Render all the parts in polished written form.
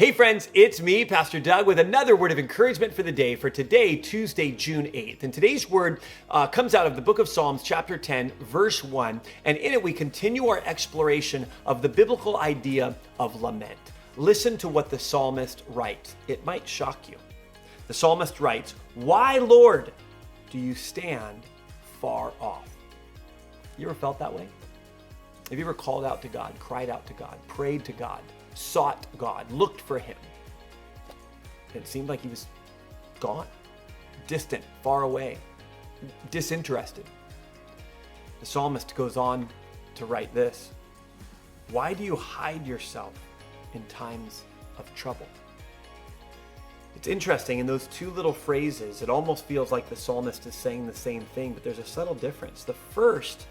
Hey friends, it's me, Pastor Doug, with another word of encouragement for the day for today, Tuesday, June 8th. And today's word comes out of the book of Psalms, chapter 10, verse 1. And in it, we continue our exploration of the biblical idea of lament. Listen to what the psalmist writes. It might shock you. The psalmist writes, "Why, Lord, do you stand far off?" You ever felt that way? Have you ever called out to God, cried out to God, prayed to God, sought God, looked for him? It seemed like he was gone, distant, far away, disinterested. The psalmist goes on to write this: "Why do you hide yourself in times of trouble?" It's interesting, in those two little phrases, it almost feels like the psalmist is saying the same thing, but there's a subtle difference. The first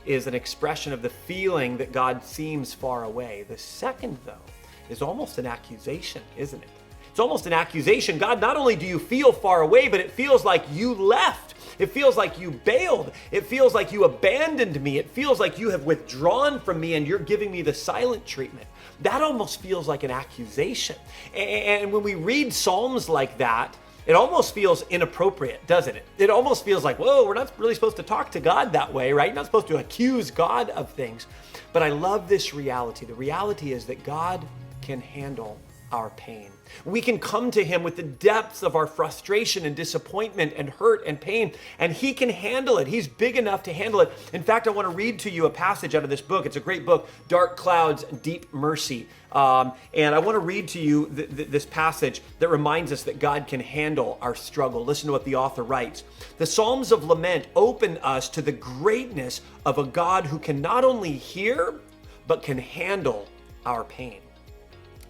is an expression of the feeling that God seems far away. The second, though, is almost an accusation, isn't it? It's almost an accusation. God, not only do you feel far away, but it feels like you left. It feels like you bailed. It feels like you abandoned me. It feels like you have withdrawn from me and you're giving me the silent treatment. That almost feels like an accusation. And when we read Psalms like that, it almost feels inappropriate, doesn't it? It almost feels like, whoa, we're not really supposed to talk to God that way, right? You're not supposed to accuse God of things. But I love this reality. The reality is that God can handle our pain. We can come to him with the depths of our frustration and disappointment and hurt and pain, and he can handle it. He's big enough to handle it. In fact, I want to read to you a passage out of this book. It's a great book, Dark Clouds, Deep Mercy. And I want to read to you this passage that reminds us that God can handle our struggle. Listen to what the author writes. "The Psalms of Lament open us to the greatness of a God who can not only hear, but can handle our pain,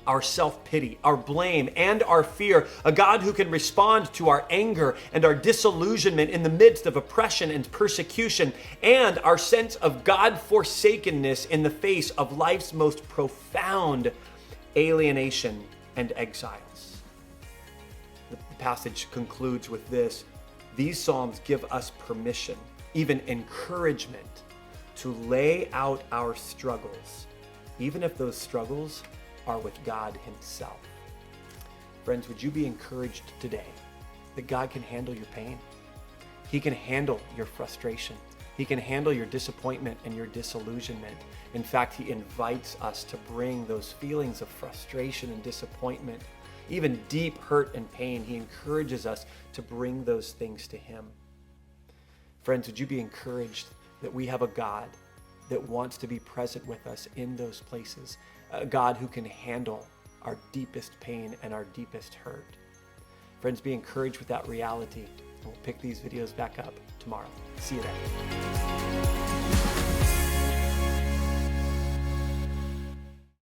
our self-pity, our blame, and our fear. A God who can respond to our anger and our disillusionment in the midst of oppression and persecution, and our sense of God-forsakenness in the face of life's most profound alienation and exiles." The passage concludes with this: "These Psalms give us permission, even encouragement, to lay out our struggles, even if those struggles are with God himself." Friends, would you be encouraged today that God can handle your pain? He can handle your frustration. He can handle your disappointment and your disillusionment. In fact, he invites us to bring those feelings of frustration and disappointment, even deep hurt and pain. He encourages us to bring those things to him. Friends, would you be encouraged that we have a God that wants to be present with us in those places? A God who can handle our deepest pain and our deepest hurt. Friends, be encouraged with that reality. We'll pick these videos back up tomorrow. See you then.